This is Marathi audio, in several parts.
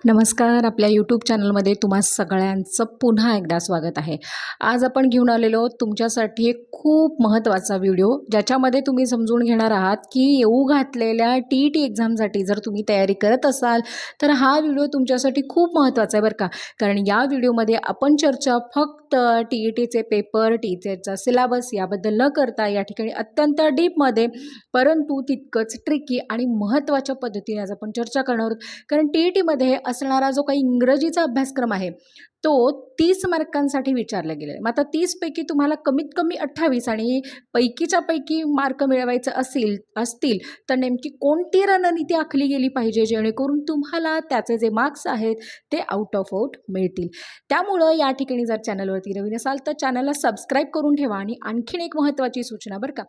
नमस्कार. आपल्या यूट्यूब चॅनलमध्ये तुम्हा सगळ्यांचं पुन्हा एकदा स्वागत आहे. आज आपण घेऊन आलेलो तुमच्यासाठी एक खूप महत्त्वाचा व्हिडिओ, ज्याच्यामध्ये तुम्ही समजून घेणार आहात की येऊ घातलेल्या TET एक्झामसाठी जर तुम्ही तयारी करत असाल तर हा व्हिडिओ तुमच्यासाठी खूप महत्त्वाचा आहे बरं का. कारण या व्हिडिओमध्ये आपण चर्चा फक्त TETचे पेपर, TETचा सिलेबस याबद्दल न करता या ठिकाणी अत्यंत डीपमध्ये परंतु तितकंच ट्रिकी आणि महत्त्वाच्या पद्धतीने आज आपण चर्चा करणार आहोत. कारण TETमध्ये असणारा जो काही इंग्रजीचा अभ्यासक्रम आहे तो 30 मार्कांसाठी विचारला गेला आहे. मग आता 30पैकी तुम्हाला कमीत कमी 28 आणि पैकीच्या पैकी मार्क मिळवायचे असतील तर नेमकी कोणती रणनीती आखली गेली पाहिजे जेणेकरून तुम्हाला त्याचे जे मार्क्स आहेत ते आउट ऑफ आउट मिळतील. त्यामुळं या ठिकाणी जर चॅनलवरती नवीन असाल तर चॅनलला सबस्क्राईब करून ठेवा. आणि आणखीन एक महत्त्वाची सूचना बरं का,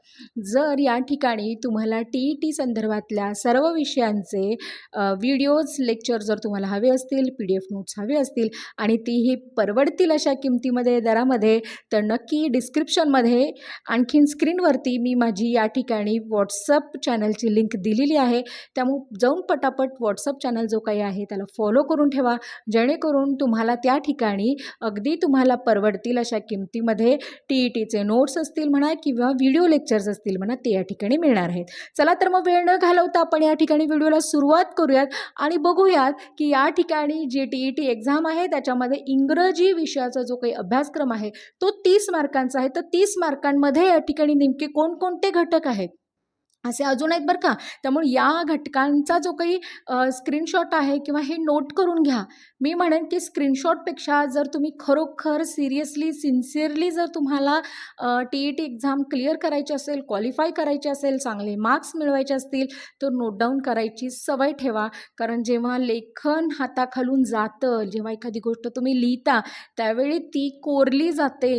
जर या ठिकाणी तुम्हाला TET संदर्भातल्या सर्व विषयांचे व्हिडिओज लेक्चर जर तुम्हाला हवे असतील, PDF नोट्स हवे असतील आणि तीही परवडतील अशा किमतीमध्ये दरामध्ये, तर नक्की डिस्क्रिप्शनमध्ये आणखीन स्क्रीनवरती मी माझी या ठिकाणी व्हॉट्सअप चॅनलची लिंक दिलेली आहे. त्यामुळे जाऊन पटापट व्हॉट्सअप चॅनल जो काही आहे त्याला फॉलो करून ठेवा, जेणेकरून तुम्हाला त्या ठिकाणी अगदी तुम्हाला परवडतील अशा किमतीमध्ये TETचे नोट्स असतील म्हणा किंवा व्हिडिओ लेक्चर्स असतील म्हणा ते या ठिकाणी मिळणार आहेत. चला तर मग वेळ न घालवता आपण या ठिकाणी व्हिडिओला सुरुवात करूयात आणि बघूयात की या ठिकाणी जे TET एक्झाम आहे त्याच्यामध्ये इंग्रजी विषयाचा जो काही अभ्यासक्रम आहे तो 30 मार्कांचा आहे. तर 30 मार्कांमध्ये या ठिकाणी नेमके कोणकोणते घटक आहेत असे अजून आहेत बरं का. त्यामुळे या घटकांचा जो काही स्क्रीनशॉट आहे किंवा हे नोट करून घ्या. मी म्हणेन की स्क्रीनशॉटपेक्षा जर तुम्ही खरोखर सिरियसली सिन्सिअरली जर तुम्हाला TET एक्झाम क्लिअर करायची असेल, क्वालिफाय करायचे असेल, चांगले मार्क्स मिळवायचे असतील तर नोट डाऊन करायची सवय ठेवा. कारण जेव्हा लेखन हाताखालून जातं, जेव्हा एखादी गोष्ट तुम्ही लिहिता त्यावेळी ती कोरली जाते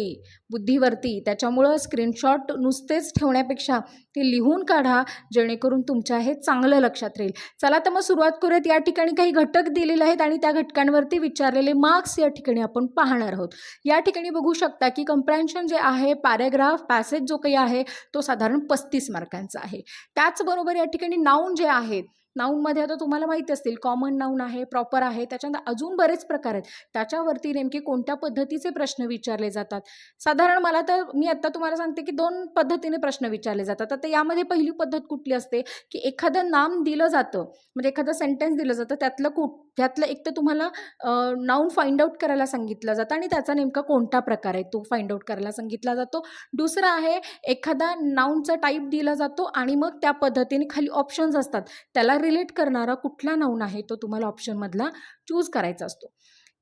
बुद्धीवरती. त्याच्यामुळं स्क्रीनशॉट नुसतेच ठेवण्यापेक्षा ते लिहून काढा, जेणेकरून तुमच्या हे चांगलं लक्षात राहील. चला तर मग सुरुवात करूयात. या ठिकाणी काही घटक दिलेले आहेत आणि त्या घटकांवरती विचारलेले मार्क्स या ठिकाणी आपण पाहणार आहोत. या ठिकाणी बघू शकता की कंप्रेन्शन जे आहे, पॅराग्राफ, पॅसेज जो काही आहे तो साधारण 35 मार्कांचा आहे. त्याचबरोबर या ठिकाणी नाऊन जे आहेत, नाऊनमध्ये आता तुम्हाला माहीत असतील कॉमन नाऊन आहे, प्रॉपर आहे, त्याच्यानंतर अजून बरेच प्रकार आहेत. त्याच्यावरती नेमके कोणत्या पद्धतीचे प्रश्न विचारले जातात. साधारण मी आत्ता तुम्हाला सांगते की 2 पद्धतीने प्रश्न विचारले जातात. आता यामध्ये पहिली पद्धत कुठली असते की एखादं नाम दिलं जातं, म्हणजे एखादं सेंटेन्स दिलं जातं, त्यातलं एक तर तुम्हाला नाऊन फाइंड आउट करायला सांगितलं जातं आणि त्याचा नेमका कोणता प्रकार आहे तो फाइंड आउट करायला सांगितला जातो. दुसरा आहे एखादा नाऊनचा टाईप दिला जातो आणि मग त्या पद्धतीने खाली ऑप्शन्स असतात, त्याला रिलेट करणारा कुठला नाऊन आहे तो तुम्हाला ऑप्शनमधला चूज करायचा असतो.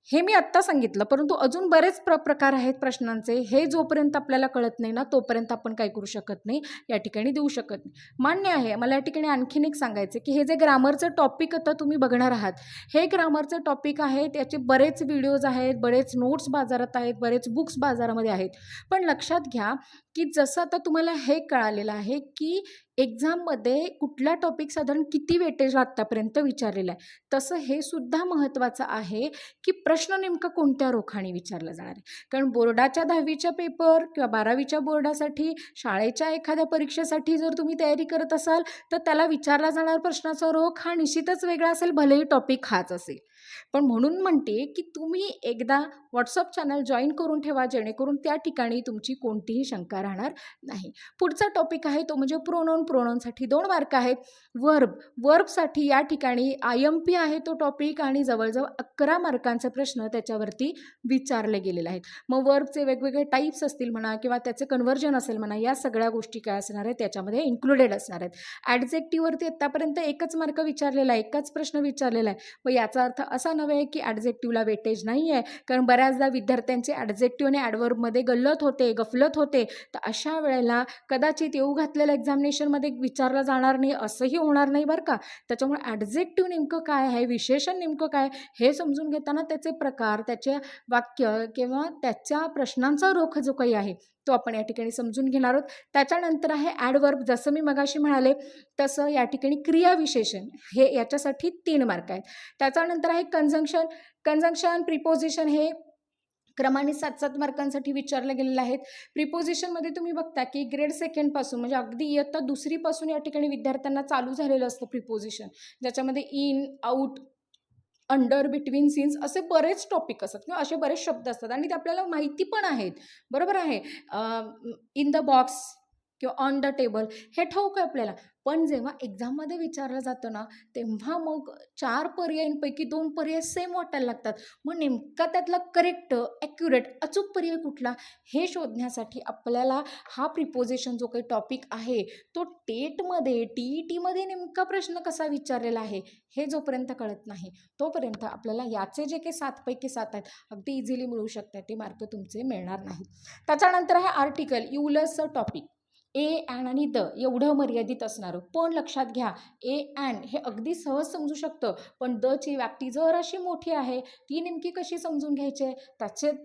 हे मी आत्ता सांगितलं, परंतु अजून बरेच प्रकार आहेत प्रश्नांचे. हे जोपर्यंत आपल्याला कळत नाही ना तोपर्यंत आपण काय करू शकत नाही, या ठिकाणी देऊ शकत नाही. मान्य आहे. मला या ठिकाणी आणखीन एक सांगायचं की हे जे ग्रामरचं टॉपिक आता तुम्ही बघणार आहात, हे ग्रामरचं टॉपिक आहे, त्याचे बरेच व्हिडिओज आहेत, बरेच नोट्स बाजारात आहेत, बरेच बुक्स बाजारामध्ये आहेत. पण लक्षात घ्या की जसं आता तुम्हाला हे कळालेलं आहे की एक्झाममध्ये कुठला टॉपिक साधारण किती वेटेज आत्तापर्यंत विचारलेला आहे, तसं हे सुद्धा महत्त्वाचं आहे की प्रश्न नेमका कोणत्या रोखाने विचारला जाणार आहे. कारण बोर्डाच्या 10वीच्या पेपर किंवा 12वीच्या बोर्डासाठी, शाळेच्या एखाद्या परीक्षेसाठी जर तुम्ही तयारी करत असाल तर त्याला विचारला जाणारा प्रश्नाचा रोख हा निश्चितच वेगळा असेल, भलेही टॉपिक हाच असेल. पण म्हणून म्हणते की तुम्ही एकदा व्हॉट्सअप चॅनल जॉईन करून ठेवा, जेणेकरून त्या ठिकाणी तुमची कोणतीही शंका राहणार नाही. पुढचा टॉपिक आहे तो म्हणजे प्रोनाऊनसाठी 2 मार्क आहेत. वर्बसाठी या ठिकाणी IMP आहे तो टॉपिक आणि जवळजवळ 11 मार्कांचे प्रश्न त्याच्यावरती विचारले गेलेले आहेत. मग वर्बचे वेगवेगळे टाईप्स असतील म्हणा किंवा त्याचे कन्व्हर्जन असेल म्हणा, या सगळ्या गोष्टी काय असणार आहेत त्याच्यामध्ये इन्क्लुडेड असणार आहेत. ॲडजेक्टिव्हवरती आत्तापर्यंत एकच मार्क विचारलेला आहे, एकच प्रश्न विचारलेला आहे. व याचा अर्थ असा नव्हे की ॲडजेक्टिव्हला वेटेज नाही आहे, कारण बऱ्याचदा विद्यार्थ्यांचे ॲडजेक्टिव्ह आणि ॲडवर्बमध्ये गफलत होते. तर अशा वेळेला कदाचित येऊ घातलेल्या एक्झामिनेशनमध्ये विचारला जाणार नाही असंही होणार नाही बरं का. त्याच्यामुळे ॲडजेक्टिव्ह नेमकं काय आहे, विशेषण नेमकं काय, हे समजून घेताना त्याचे प्रकार, त्याचे वाक्य किंवा त्याच्या प्रश्नांचा रोख जो काही आहे तो आपण या ठिकाणी समजून घेणार आहोत. त्याच्यानंतर आहे ॲडवर्ब, जसं मी मगाशी म्हणाले तसं या ठिकाणी क्रियाविशेषण, हे याच्यासाठी 3 मार्क आहेत. त्याच्यानंतर आहे कंजंक्शन, प्रिपोजिशन, हे क्रमाने 7-7 मार्कांसाठी विचारले गेलेले आहेत. प्रिपोजिशनमध्ये तुम्ही बघता की ग्रेड 2 पासून म्हणजे अगदी इयत्ता 2री पासून या ठिकाणी विद्यार्थ्यांना चालू झालेलं असतं प्रिपोजिशन, ज्याच्यामध्ये in, out, under, between, scenes असे बरेच टॉपिक असतात किंवा असे बरेच शब्द असतात आणि ते आपल्याला माहिती पण आहेत. बरोबर आहे. इन द बॉक्स किंवा ऑन द टेबल हे ठाऊक आहे आपल्याला. पण जेव्हा एक्झाममध्ये विचारलं जातं ना, तेव्हा मग 4 पर्यायांपैकी 2 पर्याय सेम वाटायला लागतात. मग नेमका त्यातला करेक्ट, ॲक्युरेट, अचूक पर्याय कुठला हे शोधण्यासाठी आपल्याला हा प्रिपोझिशन जो काही टॉपिक आहे, तो टेटमध्ये, TETमध्ये नेमका प्रश्न कसा विचारलेला आहे, हे जोपर्यंत कळत नाही, तोपर्यंत आपल्याला याचे जे काही 7 पैकी 7 आहेत, अगदी इझिली मिळू शकतात. ते मार्क तुमचे मिळणार नाहीत. त्याच्यानंतर आहे आर्टिकल, युलस टॉपिक. ए, ॲन आणि द एवढं मर्यादित असणारं. पण लक्षात घ्या, ए, ॲन हे अगदी सहज समजू शकतं, पण दची व्याप्ती जर अशी मोठी आहे, ती नेमकी कशी समजून घ्यायची आहे,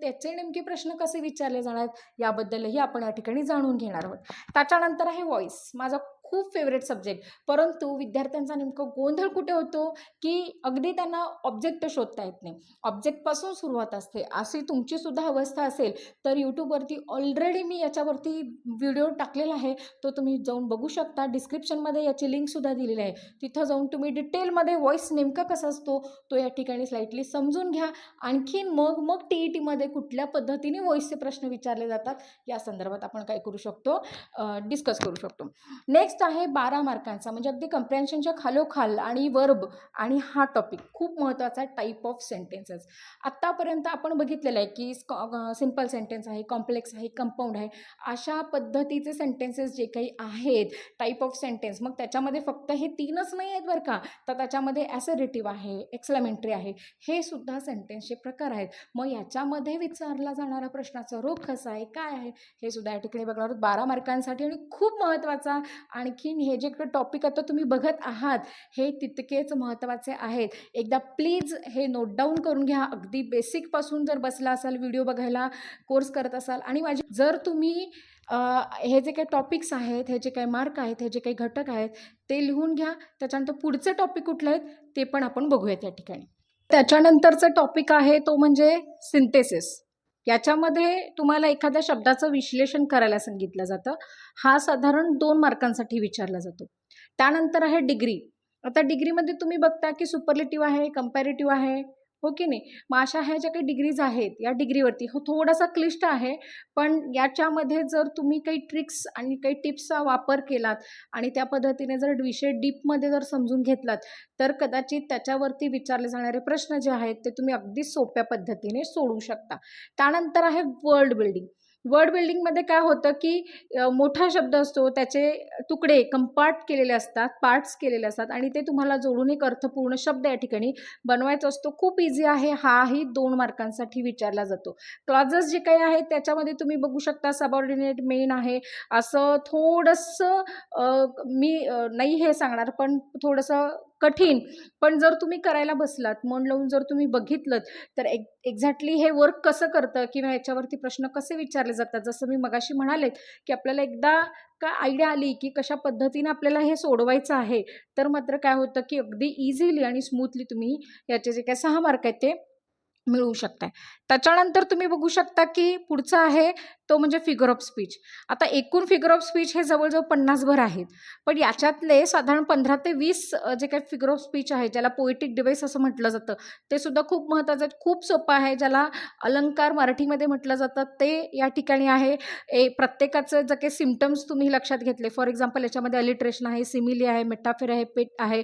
त्याचे नेमके प्रश्न कसे विचारले जाणार याबद्दलही आपण या ठिकाणी जाणून घेणार आहोत. त्याच्यानंतर आहे व्हॉइस, माझा खूप फेवरेट सब्जेक्ट. परंतु विद्यार्थ्यांचा नेमका गोंधळ कुठे होतो, की अगदी त्यांना ऑब्जेक्ट शोधता येत नाही. ऑब्जेक्टपासून सुरुवात असते. अशी तुमची सुद्धा अवस्था असेल तर यूट्यूबवरती ऑलरेडी मी याच्यावरती व्हिडिओ टाकलेला आहे, तो तुम्ही जाऊन बघू शकता. डिस्क्रिप्शनमध्ये याची लिंकसुद्धा दिलेली आहे. तिथं जाऊन तुम्ही डिटेलमध्ये व्हॉइस नेमका कसा असतो तो या ठिकाणी स्लाइटली समजून घ्या. आणखीन मग TETमध्ये कुठल्या पद्धतीने व्हॉइसचे प्रश्न विचारले जातात या संदर्भात आपण काय करू शकतो, डिस्कस करू शकतो. नेक्स्ट आहे 12 मार्कांचा, म्हणजे अगदी कम्प्रेन्शनच्या खालोखाल आणि वर्ब आणि हा टॉपिक खूप महत्त्वाचा आहे, टाईप ऑफ सेंटेन्सेस. आत्तापर्यंत आपण बघितलेलं आहे की सिम्पल सेंटेन्स आहे, कॉम्प्लेक्स आहे, कंपाऊंड आहे. अशा पद्धतीचे सेंटेन्सेस जे काही आहेत, टाईप ऑफ सेंटेन्स, मग त्याच्यामध्ये फक्त हे 3च नाही आहेत बरं का, तर त्याच्यामध्ये ॲसर्टिव्ह आहे, एक्सक्लेमेटरी आहे, हे सुद्धा सेंटेन्सचे प्रकार आहेत. मग याच्यामध्ये विचारला जाणारा प्रश्नाचा रोख कसा आहे, काय आहे, हे सुद्धा या ठिकाणी बघणार आहोत 12 मार्कांसाठी. आणि खूप महत्त्वाचा आणखीन हे जे काही टॉपिक आता तुम्ही बघत आहात हे तितकेच महत्त्वाचे आहेत. एकदा प्लीज हे नोट डाऊन करून घ्या. अगदी बेसिकपासून जर बसला असाल व्हिडिओ बघायला, कोर्स करत असाल आणि जर तुम्ही हे जे काही टॉपिक्स आहेत, हे जे काही मार्क आहेत, हे जे काही घटक आहेत ते लिहून घ्या. त्याच्यानंतर पुढचे टॉपिक कुठले आहेत ते पण आपण बघूयात या ठिकाणी. त्याच्यानंतरचा टॉपिक आहे तो म्हणजे सिंथेसिस. याच्यामध्ये तुम्हाला एखाद्या शब्दाचं विश्लेषण करायला सांगितलं जातं. हा साधारण 2 मार्कांसाठी विचारला जातो. त्यानंतर आहे डिग्री. आता डिग्रीमध्ये तुम्ही बघता की सुपरलेटिव्ह आहे, कंपॅरेटिव्ह आहे, हो की नाही. मग अशा ह्या ज्या काही डिग्रीज आहेत या डिग्रीवरती थोडासा क्लिष्ट आहे, पण याच्यामध्ये जर तुम्ही काही ट्रिक्स आणि काही टिप्सचा वापर केलात आणि त्या पद्धतीने जर विषय डीपमध्ये जर समजून घेतलात तर कदाचित त्याच्यावरती विचारले जाणारे प्रश्न जे आहेत ते तुम्ही अगदी सोप्या पद्धतीने सोडवू शकता. त्यानंतर आहे वर्ड बिल्डिंग. वर्ड बिल्डिंगमध्ये काय होतं की मोठा शब्द असतो, त्याचे तुकडे कंपार्ट केलेले असतात, पार्ट्स केलेले असतात आणि ते तुम्हाला जोडून एक अर्थपूर्ण शब्द या ठिकाणी बनवायचा असतो. खूप इझी आहे. हाही 2 मार्कांसाठी विचारला जातो. क्लॉजेस जे काही आहेत त्याच्यामध्ये तुम्ही बघू शकता सबऑर्डिनेट, मेन आहे. असं थोडंसं मी नाही हे सांगणार, पण थोडंसं कठीण, पण जर तुम्ही करायला बसलात, मन लावून जर तुम्ही बघितलं तर एक्झॅक्टली हे वर्क कसं करतं किंवा याच्यावरती प्रश्न कसे विचारले जातात, जसं मी मगाशी म्हणाले की आपल्याला एकदा काय आयडिया आली की कशा पद्धतीने आपल्याला हे सोडवायचं आहे, तर मात्र काय होतं की अगदी इझिली आणि स्मूथली तुम्ही याचे जे काही 6 मार्क आहेत ते मिळवू शकताय. त्याच्यानंतर तुम्ही बघू शकता की पुढचं आहे तो म्हणजे फिगर ऑफ स्पीच. आता एकूण फिगर ऑफ स्पीच हे जवळजवळ 50 भर आहेत, पण याच्यातले साधारण 15 ते 20 जे काही फिगर ऑफ स्पीच आहे, ज्याला पोएटिक डिव्हाइस असं म्हटलं जातं, ते सुद्धा खूप महत्त्वाचं आहे. खूप सोपं आहे. ज्याला अलंकार मराठीमध्ये म्हटलं जातं ते या ठिकाणी आहे. प्रत्येकाचं जे काही सिम्पटम्स तुम्ही लक्षात घेतले, फॉर एक्झाम्पल याच्यामध्ये अलिट्रेशन आहे, सिमिली आहे, मेटाफर आहे, पेट आहे,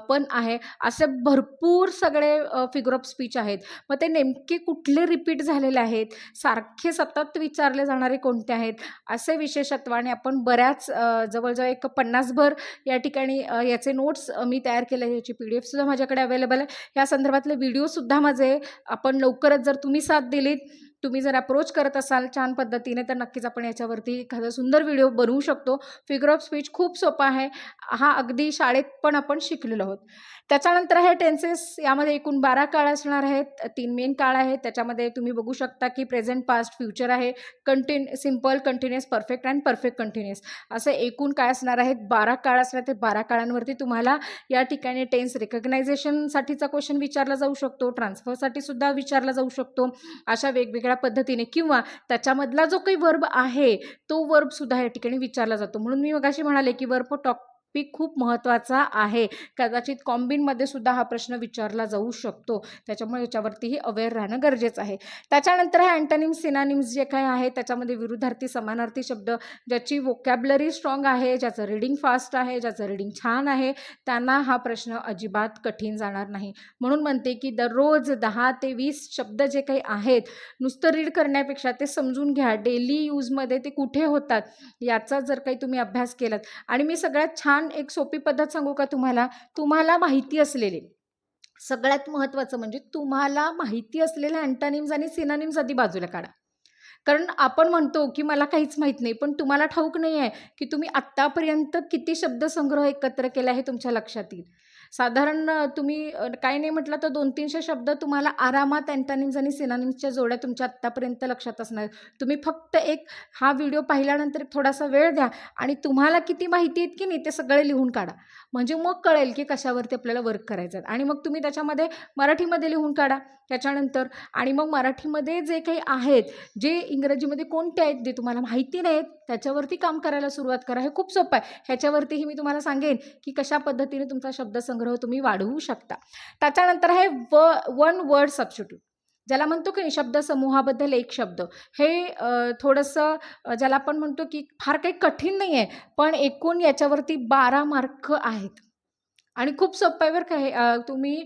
पण आहे, असे भरपूर सगळे फिगर ऑफ स्पीच आहेत. मग ते नेमके कुठले रिपीट झालेले आहेत, सारखे सतत विचारले जाणारे कोणते आहेत, असे विशेषत्वाने आपण बऱ्याच जवळजवळ एक 50 भर या ठिकाणी याचे नोट्स मी तयार केले. याची PDF सुद्धा माझ्याकडे अवेलेबल आहे. या संदर्भातले व्हिडिओसुद्धा माझे आपण लवकरच, जर तुम्ही साथ दिलीत, तुम्ही जर अप्रोच करत असाल छान पद्धतीने, तर नक्कीच आपण याच्यावरती एखादा सुंदर व्हिडिओ बनवू शकतो. फिगर ऑफ स्पीच खूप सोपा आहे. हा अगदी शाळेत पण आपण शिकलेलो आहोत. त्याच्यानंतर आहे टेन्सेस. यामध्ये एकूण 12 काळ असणार आहेत. 3 मेन काळ आहेत. त्याच्यामध्ये तुम्ही बघू शकता की प्रेझेंट, पास्ट, फ्युचर आहे, simple, continuous, perfect and perfect continuous, असे एकूण काय असणार आहेत, 12 काळ असणार. ते 12 काळांवरती तुम्हाला या ठिकाणी टेन्स रिकग्नायझेशनसाठीचा क्वेश्चन विचारला जाऊ शकतो, ट्रान्सफरसाठी सुद्धा विचारला जाऊ शकतो, अशा वेगवेगळ्या पद्धतीने, किंवा त्याच्यामधला जो काही वर्ब आहे तो वर्ब सुद्धा या ठिकाणी विचारला जातो. म्हणून मी मगाशी म्हणाले की वर्ब टॉपिक खूप महत्त्वाचा आहे. कदाचित कॉम्बिनमध्ये सुद्धा हा प्रश्न विचारला जाऊ शकतो. त्याच्यामुळे याच्यावरतीही अवेअर राहणं गरजेचं आहे. त्याच्यानंतर हे अँटोनिम्स, सिनोनिम्स जे काही आहे त्याच्यामध्ये विरुद्धार्थी, समानार्थी शब्द ज्याची व्होकॅब्युलरी स्ट्रॉंग आहे, ज्याचं रीडिंग फास्ट आहे, ज्याचं रीडिंग छान आहे, त्यांना हा प्रश्न अजिबात कठीण जाणार नाही. म्हणून म्हणते की दररोज 10 ते 20 शब्द जे काही आहेत नुसतं रीड करण्यापेक्षा ते समजून घ्या. डेली यूजमध्ये ते कुठे होतात याचा जर काही तुम्ही अभ्यास केलात. आणि मी सगळ्यात छान एक सोपी पद्धत सांगू का तुम्हाला? तुम्हाला माहिती असलेले, सगळ्यात महत्त्वाचं म्हणजे तुम्हाला माहिती असलेले अँटोनिम्स आणि सिनोनिम्स आधी बाजूला काढा. कारण आपण म्हणतो की मला काहीच माहीत नाही, पण तुम्हाला ठाऊक नाही आहे की तुम्ही आत्तापर्यंत किती शब्दसंग्रह एकत्र केला हे तुमच्या लक्षात येईल. साधारण तुम्ही काही नाही म्हटलं तर 200-300 शब्द तुम्हाला आरामात अँटोनिम्स आणि सिनोनिम्सच्या जोड्या तुमच्या आत्तापर्यंत लक्षात असणार. तुम्ही फक्त एक हा व्हिडिओ पाहिल्यानंतर थोडासा वेळ द्या आणि तुम्हाला किती माहिती आहेत की नाही ते सगळे लिहून काढा. म्हणजे मग कळेल की कशावरती आपल्याला वर्क करायचं आहे. आणि मग तुम्ही त्याच्यामध्ये मराठीमध्ये लिहून काढा त्याच्यानंतर. आणि मग मराठीमध्ये जे काही आहेत, जे इंग्रजीमध्ये कोणते आहेत जे तुम्हाला माहिती नाहीत त्याच्यावरती काम करायला सुरुवात करा. हे खूप सोपं आहे. ह्याच्यावरतीही मी तुम्हाला सांगेन की कशा पद्धतीने तुमचा शब्दसंग्रह तुम्ही वाढवू शकता. त्याच्यानंतर आहे वन वर्ड सबस्टिट्यूट, ज्याला म्हणतो की शब्दसमूहाबद्दल एक शब्द. हे थोडंसं ज्याला आपण म्हणतो की फार काही कठीण नाही आहे, पण एकूण याच्यावरती 12 मार्क आहेत. आणि खूप सोपं आहे बरं का हे. तुम्ही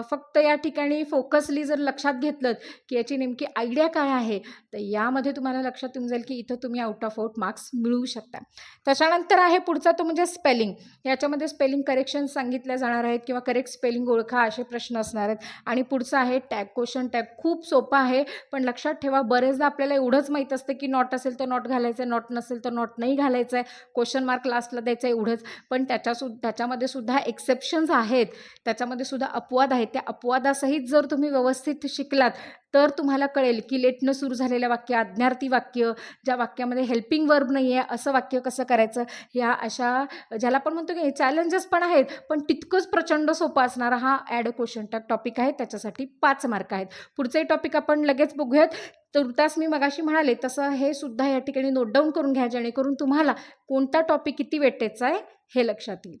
फक्त या ठिकाणी फोकसली जर लक्षात घेतलं की याची नेमकी आयडिया काय आहे, तर यामध्ये तुम्हाला लक्षात येऊन जाईल की इथं तुम्ही आउट ऑफ आउट मार्क्स मिळवू शकता. त्याच्यानंतर आहे पुढचा तो म्हणजे स्पेलिंग. याच्यामध्ये स्पेलिंग करेक्शन सांगितल्या जाणार आहेत किंवा करेक्ट स्पेलिंग ओळखा असे प्रश्न असणार आहेत. आणि पुढचा आहे टॅग, क्वेश्चन टॅग. खूप सोपा आहे, पण लक्षात ठेवा बरेचदा आपल्याला एवढंच माहीत असतं की नॉट असेल तर नॉट घालायचं आहे, नॉट नसेल तर नॉट नाही घालायचं आहे, क्वेश्चन मार्क लास्टला द्यायचं आहे एवढंच. पण त्याच्यामध्ये सुद्धा एक्सेप्शन्स आहेत, त्याच्यामध्ये सुद्धा अपवाद आहेत. त्या अपवादासहित जर तुम्ही व्यवस्थित शिकलात तर तुम्हाला कळेल की लेटनं सुरू झालेलं वाक्य, आज्ञार्थी वाक्य, ज्या वाक्यामध्ये हेल्पिंग वर्ब नाही आहे असं वाक्य कसं करायचं, ह्या अशा ज्याला आपण म्हणतो की चॅलेंजेस पण आहेत, पण तितकंच प्रचंड सोपं असणारा हा add a question tag topic आहे. त्याच्यासाठी 5 मार्क आहेत. पुढचंही टॉपिक आपण लगेच बघूयात. तुर्तास मी मगाशी म्हणाले तसं हे सुद्धा या ठिकाणी नोट डाऊन करून घ्या, जेणेकरून तुम्हाला कोणता टॉपिक किती वेटेचा आहे हे लक्षात येईल.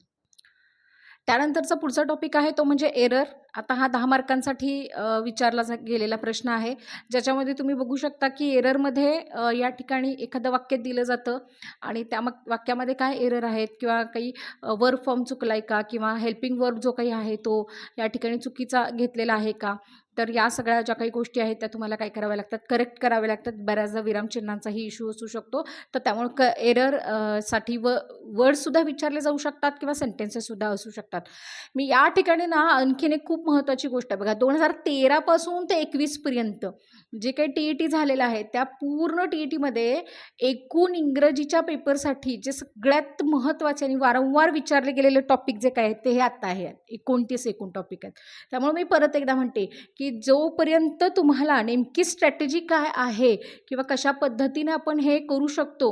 त्यानंतरचा पुढचा टॉपिक आहे तो म्हणजे एरर. आता हा 10 मार्कांसाठी विचारला गेलेला प्रश्न आहे, ज्याच्यामध्ये तुम्ही बघू शकता की एररमध्ये या ठिकाणी एखादं वाक्य दिलं जातं आणि त्या वाक्यामध्ये काय एरर आहेत किंवा काही वर्ब फॉर्म चुकला आहे का किंवा हेल्पिंग वर्ब जो काही आहे तो या ठिकाणी चुकीचा घेतलेला आहे का. तर या सगळ्या ज्या काही गोष्टी आहेत त्या तुम्हाला काय कराव्या लागतात, करेक्ट कराव्या लागतात. बऱ्याचदा विरामचिन्हांचाही इश्यू असू शकतो. तर त्यामुळे एरर साठी वर्डसुद्धा विचारले जाऊ शकतात किंवा सेंटेन्सेससुद्धा असू शकतात. मी या ठिकाणी ना आणखीन एक खूप महत्त्वाची गोष्ट आहे बघा. 2013 पासून ते 21 पर्यंत जे काही TET झालेलं आहे त्या पूर्ण TETमध्ये एकूण इंग्रजीच्या पेपरसाठी जे सगळ्यात महत्त्वाचे आणि वारंवार विचारले गेलेले टॉपिक जे काय आहेत ते हे आत्ता आहे. 29 एकूण टॉपिक आहेत. त्यामुळे मी परत एकदा म्हणते की जोपर्यंत तुम्हाला नेमकी स्ट्रॅटेजी काय आहे किंवा कशा पद्धतीने आपण हे करू शकतो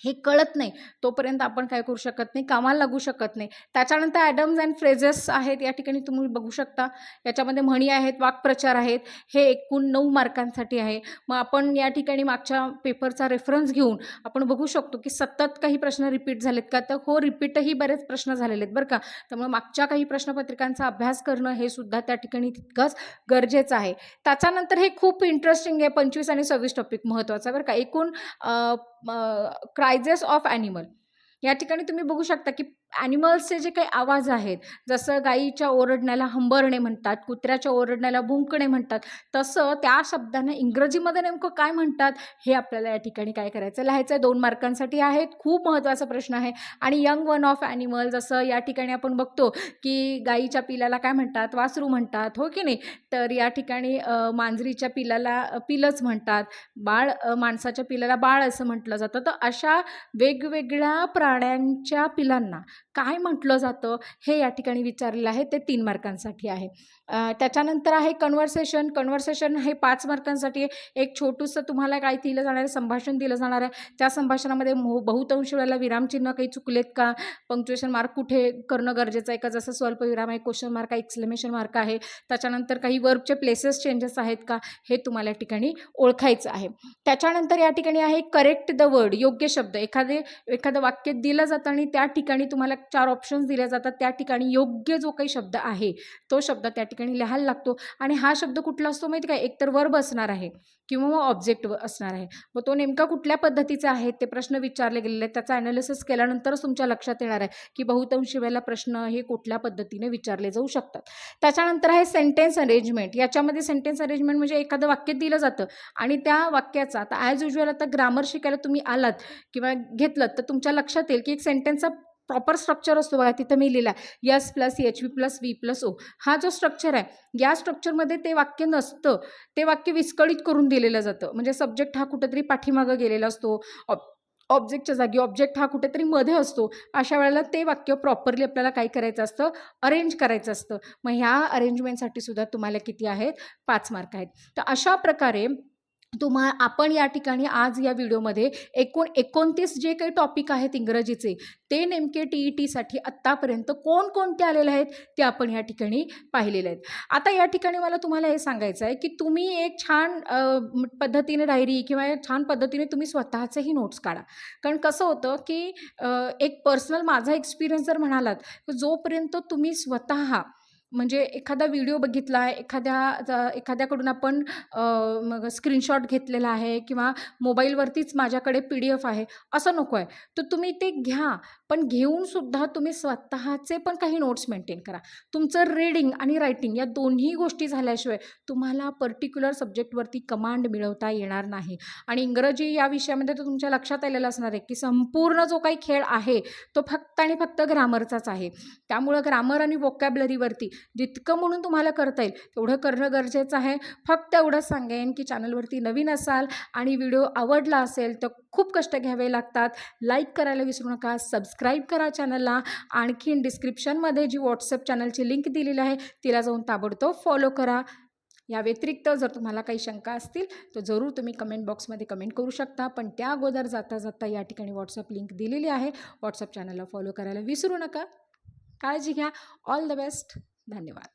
हे कळत नाही तोपर्यंत आपण काय करू शकत नाही, कामाला लागू शकत नाही. त्याच्यानंतर ॲडम्स अँड फ्रेजेस आहेत, या ठिकाणी तुम्ही बघू शकता. याच्यामध्ये म्हणी आहेत, वाक्प्रचार आहेत. हे एकूण 9 मार्कांसाठी आहे. मग आपण या ठिकाणी मागच्या पेपरचा रेफरन्स घेऊन आपण बघू शकतो की सतत काही प्रश्न रिपीट झालेत का, तर हो रिपीटही बरेच प्रश्न झालेले आहेत बरं का. त्यामुळे मागच्या काही प्रश्नपत्रिकांचा अभ्यास करणं हे सुद्धा त्या ठिकाणी तितकंच गरजेचं आहे. त्याच्यानंतर हे खूप इंटरेस्टिंग आहे, 25 आणि 26 टॉपिक महत्त्वाचा बरं का. एकूण क्रायजेस ऑफ ॲनिमल या ठिकाणी तुम्ही बघू शकता की ॲनिमल्सचे जे काही आवाज आहेत, जसं गाईच्या ओरडण्याला हंबरणे म्हणतात, कुत्र्याच्या ओरडण्याला भुंकणे म्हणतात, तसं त्या शब्दांना इंग्रजीमध्ये नेमकं काय म्हणतात हे आपल्याला या ठिकाणी काय करायचं, लिहायचं आहे. 2 मार्कांसाठी आहेत. खूप महत्त्वाचा प्रश्न आहे. आणि यंग वन ऑफ ॲनिमल, जसं या ठिकाणी आपण बघतो की गाईच्या पिलाला काय म्हणतात, वासरू म्हणतात, हो की नाही. तर या ठिकाणी मांजरीच्या पिलाला पिलच म्हणतात, माणसाच्या पिलाला बाळ असं म्हटलं जातं. तर अशा वेगवेगळ्या प्राण्यांच्या पिलांना काय म्हटलं जातं हे या ठिकाणी विचारलेलं आहे. ते 3 मार्कांसाठी आहे. त्याच्यानंतर आहे कन्व्हर्सेशन. कन्व्हर्सेशन हे 5 मार्कांसाठी आहे. एक छोटूसं तुम्हाला काय दिलं जाणार आहे, संभाषण दिलं जाणार आहे. त्या संभाषणामध्ये बहुतांश वेळेला विरामचिन्ह काही चुकलेत का, पंक्च्युएशन मार्क कुठे करणं गरजेचं आहे का, जसं स्वल्पविराम आहे, क्वेश्चन मार्क आहे, एक्सक्लेमेशन मार्क आहे. त्याच्यानंतर काही वर्बचे प्लेसेस चेंजेस आहेत का हे तुम्हाला या ठिकाणी ओळखायचं आहे. त्याच्यानंतर या ठिकाणी आहे करेक्ट द वर्ड, योग्य शब्द. एखादं वाक्य दिलं जातं आणि त्या ठिकाणी तुम्हाला 4 ऑप्शन्स दिले जातात. त्या ठिकाणी योग्य जो काही शब्द आहे तो शब्द त्या ठिकाणी लिहायला लागतो आणि हा शब्द कुठला असतो माहिती का, एकतर वर्ब असणार आहे किंवा मग ऑब्जेक्ट असणार आहे. मग तो नेमका कुठल्या पद्धतीचा आहे ते प्रश्न विचारले गेलेले आहेत, त्याचा ॲनालिसिस केल्यानंतरच तुमच्या लक्षात येणार आहे की बहुतांशी वेळेला प्रश्न हे कुठल्या पद्धतीने विचारले जाऊ शकतात. त्याच्यानंतर आहे सेंटेन्स अरेंजमेंट. याच्यामध्ये सेंटेन्स अरेंजमेंट म्हणजे एखादं वाक्य दिलं जातं आणि त्या वाक्याचा आता ॲज युजल आता ग्रामर शिकायला तुम्ही आलात किंवा घेतलं तर तुमच्या लक्षात येईल की एक सेंटेन्सचा प्रॉपर स्ट्रक्चर असतो बघा. तिथं मी लिहिला yes plus H V plus V plus O, हा जो स्ट्रक्चर आहे या स्ट्रक्चरमध्ये ते वाक्य नसतं, ते वाक्य विस्कळीत करून दिलेलं जातं. म्हणजे सब्जेक्ट हा कुठेतरी पाठीमागं गेलेला असतो, ऑब्जेक्टच्या जागी ऑब्जेक्ट हा कुठेतरी मध्ये असतो. अशा वेळेला ते वाक्य प्रॉपरली आपल्याला काय करायचं असतं, अरेंज करायचं असतं. मग ह्या अरेंजमेंटसाठी सुद्धा तुम्हाला किती आहेत, 5 मार्क आहेत. तर अशा प्रकारे आपण या ठिकाणी आज या व्हिडिओमध्ये एकूण 29 जे काही टॉपिक आहेत इंग्रजीचे ते नेमके TETसाठी आत्तापर्यंत कोणकोणते आलेले आहेत ते आपण या ठिकाणी पाहिलेले आहेत. आता या ठिकाणी मला तुम्हाला हे सांगायचं आहे की तुम्ही एक छान पद्धतीने डायरी किंवा छान पद्धतीने तुम्ही स्वतःचेही नोट्स काढा. कारण कसं होतं की एक पर्सनल माझा एक्सपिरियन्स जर म्हणालात तर जोपर्यंत तुम्ही स्वतः म्हणजे एखादा व्हिडिओ बघितला आहे, एखाद्याकडून आपण मग स्क्रीनशॉट घेतलेला आहे किंवा मोबाईलवरतीच माझ्याकडे PDF आहे असं नको आहे. तर तुम्ही ते घ्या, पण घेऊनसुद्धा तुम्ही स्वतःचे पण काही नोट्स मेंटेन करा. तुमचं रीडिंग आणि रायटिंग या दोन्ही गोष्टी झाल्याशिवाय तुम्हाला पर्टिक्युलर सब्जेक्टवरती कमांड मिळवता येणार नाही. आणि इंग्रजी या विषयामध्ये तर तुमच्या लक्षात आलेलं असणार आहे की संपूर्ण जो काही खेळ आहे तो फक्त आणि फक्त ग्रामरचाच आहे. त्यामुळं ग्रामर आणि वोकॅब्युलरीवरती जितकं म्हणून तुम्हाला करता येईल तेवढं करणं गरजेचं आहे. फक्त एवढंच सांगेन की चॅनलवरती नवीन असाल आणि व्हिडिओ आवडला असेल तर खूप कष्ट घ्यावे लागतात. लाईक करायला विसरू नका, सबस्क्राईब करा चॅनलला. आणखीन डिस्क्रिप्शनमध्ये जी व्हॉट्सअप चॅनलची लिंक दिलेली आहे तिला जाऊन ताबडतोब फॉलो करा. या व्यतिरिक्त जर तुम्हाला काही शंका असतील तर जरूर तुम्ही कमेंट बॉक्समध्ये कमेंट करू शकता. पण त्या अगोदर जाता या ठिकाणी व्हॉट्सअप लिंक दिलेली आहे. व्हॉट्सअप चॅनलला फॉलो करायला विसरू नका. काळजी घ्या. All the best. धन्यवाद.